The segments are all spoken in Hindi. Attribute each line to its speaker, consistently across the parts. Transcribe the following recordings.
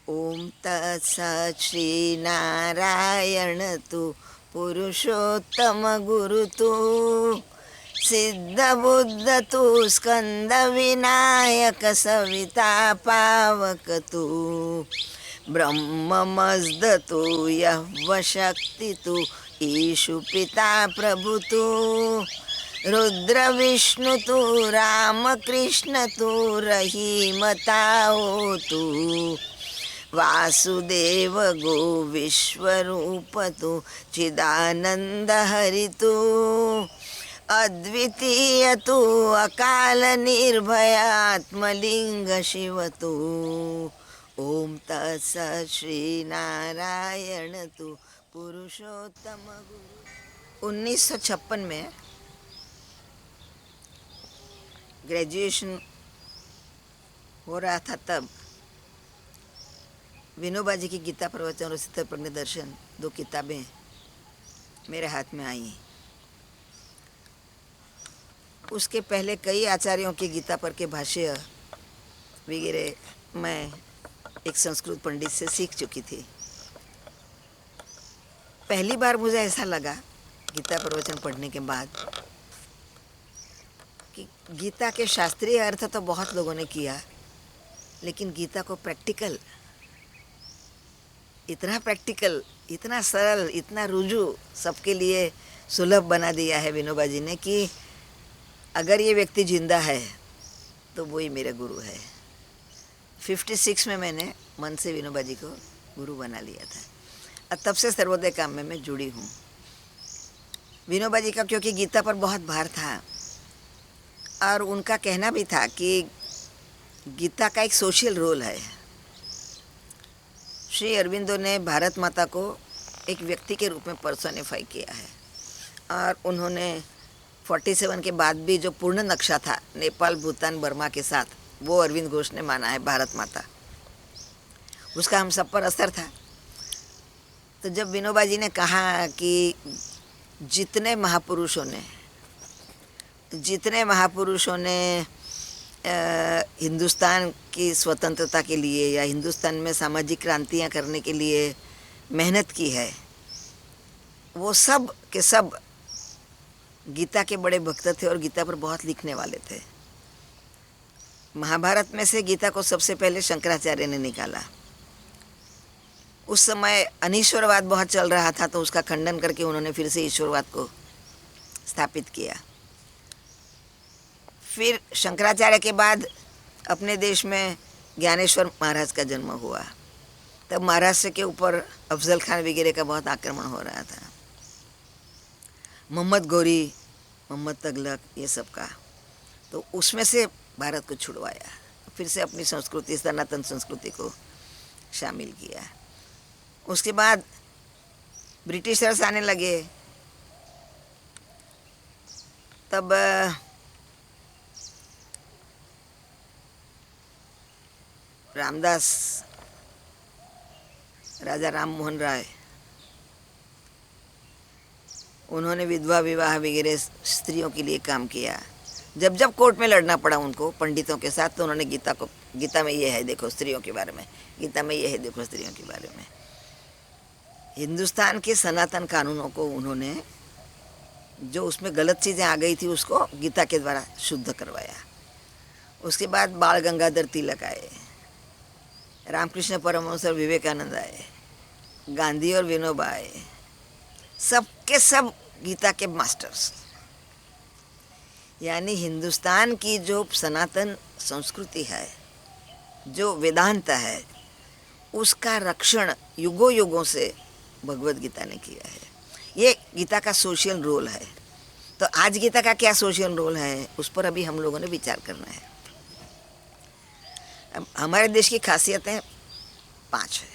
Speaker 1: ओम तत्सत् श्रीनारायण तु पुरुषोत्तम गुरु तु सिद्धबुद्ध तु स्कंदविनायक सविता पावक तु ब्रह्ममस्द तु यह्वशक्ति तु ईशु पिता प्रभु तु रुद्र विष्णु तु रामकृष्ण तु रहीमताओ तु वासुदेव गो विश्वरूप तु चिदानंद हरि तु अद्वितीय तु अकाल निर्भय आत्मलिंग शिव तु ओम तत्सत् श्री नारायण तु पुरुषोत्तम गुरु। 1956 में ग्रेजुएशन हो रहा था, तब विनोबा जी की गीता प्रवचन और स्थित प्रज्ञ दर्शन 2 किताबें मेरे हाथ में आई। उसके पहले कई आचार्यों की गीता पर के भाष्य वगैरह मैं एक संस्कृत पंडित से सीख चुकी थी। पहली बार मुझे ऐसा लगा गीता प्रवचन पढ़ने के बाद कि गीता के शास्त्रीय अर्थ तो बहुत लोगों ने किया, लेकिन गीता को प्रैक्टिकल, इतना सरल, इतना रुजु, सबके लिए सुलभ बना दिया है विनोबा जी ने कि अगर ये व्यक्ति जिंदा है तो वही मेरा गुरु है। 56 में मैंने मन से विनोबा जी को गुरु बना लिया था और तब से सर्वोदय काम में मैं जुड़ी हूँ। विनोबा जी का क्योंकि गीता पर बहुत भार था और उनका कहना भी था कि गीता का एक सोशल रोल है। श्री अरविंदो ने भारत माता को एक व्यक्ति के रूप में पर्सोनिफाई किया है और उन्होंने 47 के बाद भी जो पूर्ण नक्शा था नेपाल, भूटान, बर्मा के साथ, वो अरविंद घोष ने माना है भारत माता। उसका हम सब पर असर था। तो जब विनोबा जी ने कहा कि जितने महापुरुषों ने हिंदुस्तान की स्वतंत्रता के लिए या हिंदुस्तान में सामाजिक क्रांतियाँ करने के लिए मेहनत की है, वो सब के सब गीता के बड़े भक्त थे और गीता पर बहुत लिखने वाले थे। महाभारत में से गीता को सबसे पहले शंकराचार्य ने निकाला। उस समय अनीश्वरवाद बहुत चल रहा था, तो उसका खंडन करके उन्होंने फिर से ईश्वरवाद को स्थापित किया। फिर शंकराचार्य के बाद अपने देश में ज्ञानेश्वर महाराज का जन्म हुआ। तब महाराष्ट्र के ऊपर अफजल खान वगैरह का बहुत आक्रमण हो रहा था, मोहम्मद गोरी, मोहम्मद तगलक, ये सब का। तो उसमें से भारत को छुड़वाया, फिर से अपनी संस्कृति, सनातन संस्कृति को शामिल किया। उसके बाद ब्रिटिशर्स आने लगे, तब रामदास, राजा राम मोहन राय, उन्होंने विधवा विवाह वगैरह स्त्रियों के लिए काम किया। जब जब कोर्ट में लड़ना पड़ा उनको पंडितों के साथ, तो उन्होंने गीता में ये है देखो स्त्रियों के बारे में, गीता में ये है देखो स्त्रियों के बारे में। हिंदुस्तान के सनातन कानूनों को उन्होंने, जो उसमें गलत चीज़ें आ गई थी, उसको गीता के द्वारा शुद्ध करवाया। उसके बाद बाल गंगाधर तिलक आए, रामकृष्ण परमहंस और विवेकानंद आए, गांधी और विनोबा आए, सब के सब गीता के मास्टर्स। यानी हिंदुस्तान की जो सनातन संस्कृति है, जो वेदांत है, उसका रक्षण युगों युगों से भगवत गीता ने किया है। ये गीता का सोशल रोल है। तो आज गीता का क्या सोशल रोल है, उस पर अभी हम लोगों ने विचार करना है। अब हमारे देश की खासियतें 5 है।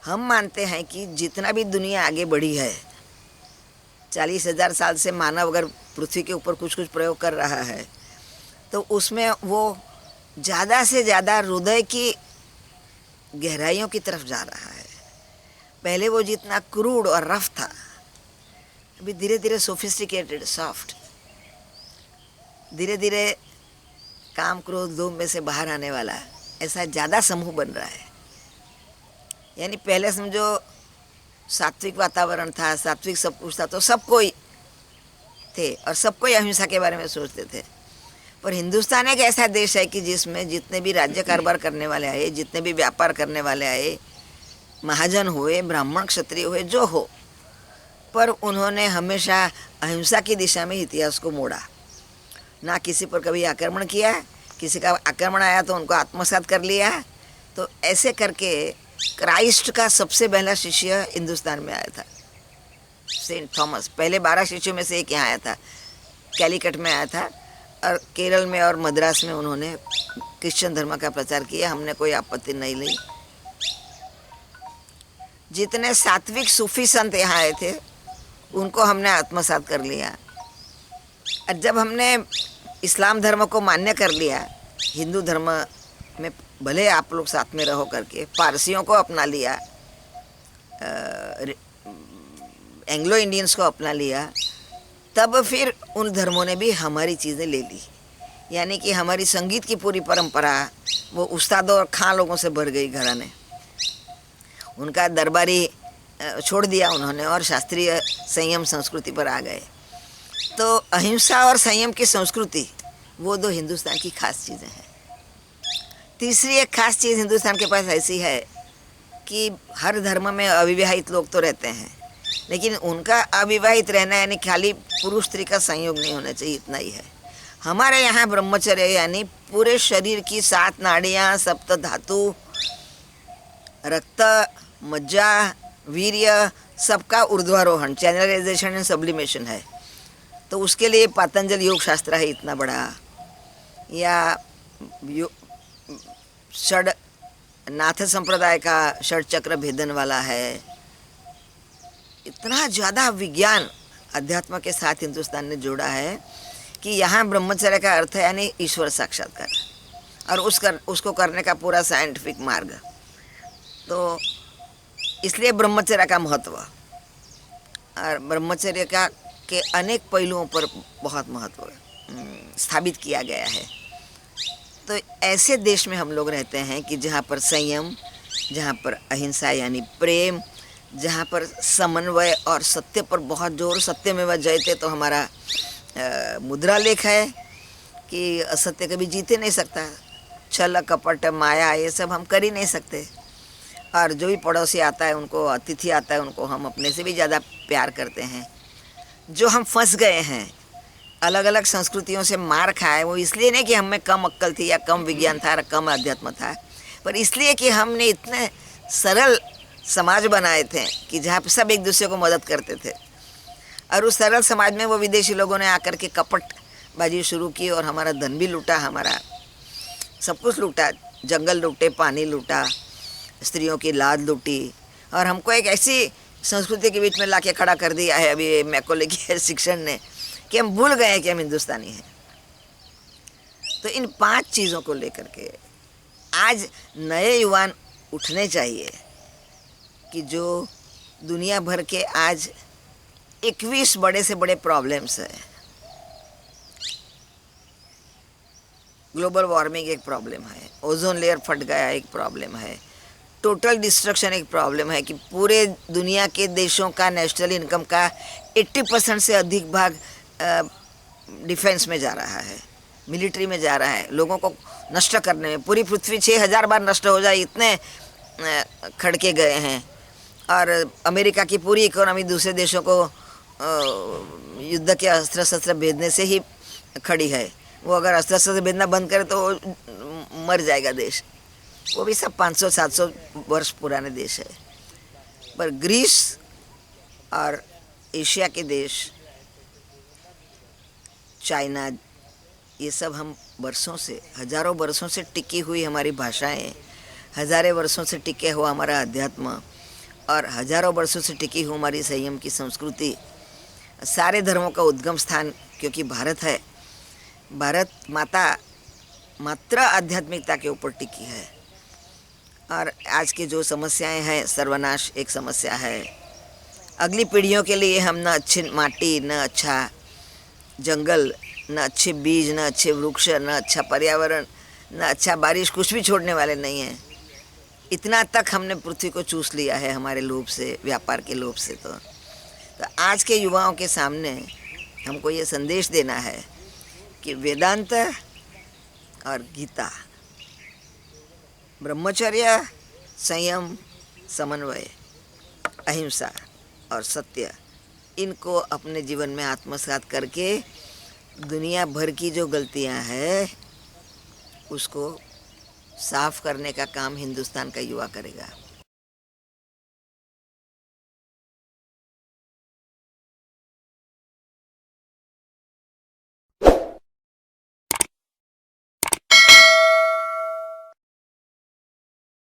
Speaker 1: हम मानते हैं कि जितना भी दुनिया आगे बढ़ी है, 40,000 साल से मानव अगर पृथ्वी के ऊपर कुछ कुछ प्रयोग कर रहा है, तो उसमें वो ज़्यादा से ज़्यादा हृदय की गहराइयों की तरफ जा रहा है। पहले वो जितना क्रूड और रफ था, अभी धीरे धीरे सोफिस्टिकेटेड, सॉफ्ट, धीरे धीरे काम क्रोध लोभ में से बाहर आने वाला ऐसा ज़्यादा समूह बन रहा है। यानी पहले समझो सात्विक वातावरण था, सात्विक सब कुछ था, तो सब कोई थे और सब कोई अहिंसा के बारे में सोचते थे। पर हिंदुस्तान एक ऐसा देश है कि जिसमें जितने भी राज्य कारोबार करने वाले आए, जितने भी व्यापार करने वाले आए, महाजन हुए, ब्राह्मण क्षत्रिय हुए, जो हो, पर उन्होंने हमेशा अहिंसा की दिशा में इतिहास को मोड़ा। ना किसी पर कभी आक्रमण किया, किसी का आक्रमण आया तो उनको आत्मसात कर लिया। तो ऐसे करके क्राइस्ट का सबसे पहला शिष्य हिंदुस्तान में आया था, सेंट थॉमस। पहले 12 शिष्यों में से एक यहाँ आया था, कैलीकट में आया था, और केरल में और मद्रास में उन्होंने क्रिश्चियन धर्म का प्रचार किया। हमने कोई आपत्ति नहीं ली। जितने सात्विक सूफी संत यहाँ आए थे उनको हमने आत्मसात कर लिया। और जब हमने इस्लाम धर्म को मान्य कर लिया, हिंदू धर्म में भले आप लोग साथ में रहो करके पारसियों को अपना लिया, एंग्लो इंडियंस को अपना लिया, तब फिर उन धर्मों ने भी हमारी चीज़ें ले ली। यानी कि हमारी संगीत की पूरी परंपरा वो उस्तादों और खां लोगों से भर गई घराने। उनका दरबारी छोड़ दिया उन्होंने और शास्त्रीय संयम संस्कृति पर आ गए। तो अहिंसा और संयम की संस्कृति वो दो हिंदुस्तान की खास चीज़ें हैं। तीसरी एक खास चीज़ हिंदुस्तान के पास ऐसी है कि हर धर्म में अविवाहित लोग तो रहते हैं, लेकिन उनका अविवाहित रहना यानी खाली पुरुष स्त्री का संयोग नहीं होना चाहिए, इतना ही है। हमारे यहाँ ब्रह्मचर्य यानी पूरे शरीर की 7 नाड़ियाँ, सप्त धातु, रक्त, मज्जा, वीर्य, सबका ऊर्ध्वारोहण, चैनलाइजेशन एंड सब्लिमेशन है। तो उसके लिए पातंजल योग शास्त्र है इतना बड़ा, या षड नाथ संप्रदाय का षड चक्र भेदन वाला है। इतना ज़्यादा विज्ञान अध्यात्म के साथ हिंदुस्तान ने जोड़ा है कि यहाँ ब्रह्मचर्य का अर्थ है यानी ईश्वर साक्षात्कार, और उसको करने का पूरा साइंटिफिक मार्ग। तो इसलिए ब्रह्मचर्य का महत्व, और ब्रह्मचर्य का के अनेक पहलुओं पर बहुत महत्व स्थापित किया गया है। तो ऐसे देश में हम लोग रहते हैं कि जहाँ पर संयम, जहाँ पर अहिंसा यानी प्रेम, जहाँ पर समन्वय और सत्य पर बहुत जोर, सत्यमेव जयते तो हमारा मुद्रा लेख है कि असत्य कभी जीते नहीं सकता। छल कपट माया ये सब हम कर ही नहीं सकते। और जो भी पड़ोसी आता है, उनको अतिथि आता है, उनको हम अपने से भी ज़्यादा प्यार करते हैं। जो हम फंस गए हैं, अलग अलग संस्कृतियों से मार खाए, वो इसलिए नहीं कि हम में कम अक्ल थी या कम विज्ञान था या कम अध्यात्म था, पर इसलिए कि हमने इतने सरल समाज बनाए थे कि जहाँ पे सब एक दूसरे को मदद करते थे। और उस सरल समाज में वो विदेशी लोगों ने आकर के कपटबाजी शुरू की और हमारा धन भी लूटा, हमारा सब कुछ लूटा, जंगल लूटे, पानी लूटा, स्त्रियों की लाद लूटी, और हमको एक ऐसी संस्कृति के बीच में लाके खड़ा कर दिया है अभी मैकोले की शिक्षण ने कि हम भूल गए कि हम हिंदुस्तानी हैं। तो इन 5 चीज़ों को लेकर के आज नए युवान उठने चाहिए कि जो दुनिया भर के आज 21 बड़े से बड़े प्रॉब्लम्स हैं। ग्लोबल वार्मिंग एक प्रॉब्लम है, ओजोन लेयर फट गया एक प्रॉब्लम है, टोटल डिस्ट्रक्शन एक प्रॉब्लम है कि पूरे दुनिया के देशों का नेशनल इनकम का 80% से अधिक भाग डिफेंस में जा रहा है, मिलिट्री में जा रहा है, लोगों को नष्ट करने में। पूरी पृथ्वी 6000 बार नष्ट हो जाए इतने खड़के गए हैं। और अमेरिका की पूरी इकोनॉमी दूसरे देशों को युद्ध के अस्त्र शस्त्र भेजने से ही खड़ी है। वो अगर अस्त्र शस्त्र भेजना बंद करे तो मर जाएगा देश। वो भी सब 500-700 वर्ष पुराने देश है। पर ग्रीस और एशिया के देश, चाइना, ये सब हम वर्षों से, हजारों वर्षों से टिकी हुई हमारी भाषाएं, हजारों वर्षों से टिके हुआ हमारा अध्यात्म और हजारों वर्षों से टिकी हुई हमारी संयम की संस्कृति, सारे धर्मों का उद्गम स्थान क्योंकि भारत है। भारत माता मात्र आध्यात्मिकता के ऊपर टिकी है। और आज की जो समस्याएं हैं, सर्वनाश एक समस्या है। अगली पीढ़ियों के लिए हम न अच्छी माटी, न अच्छा जंगल, न अच्छे बीज, न अच्छे वृक्ष, न अच्छा पर्यावरण, ना अच्छा बारिश, कुछ भी छोड़ने वाले नहीं हैं। इतना तक हमने पृथ्वी को चूस लिया है हमारे लोभ से, व्यापार के लोभ से। तो आज के युवाओं के सामने हमको ये संदेश देना है कि वेदांत और गीता, ब्रह्मचर्य, संयम, समन्वय, अहिंसा और सत्य, इनको अपने जीवन में आत्मसात करके दुनिया भर की जो गलतियां हैं उसको साफ करने का काम हिंदुस्तान का युवा करेगा।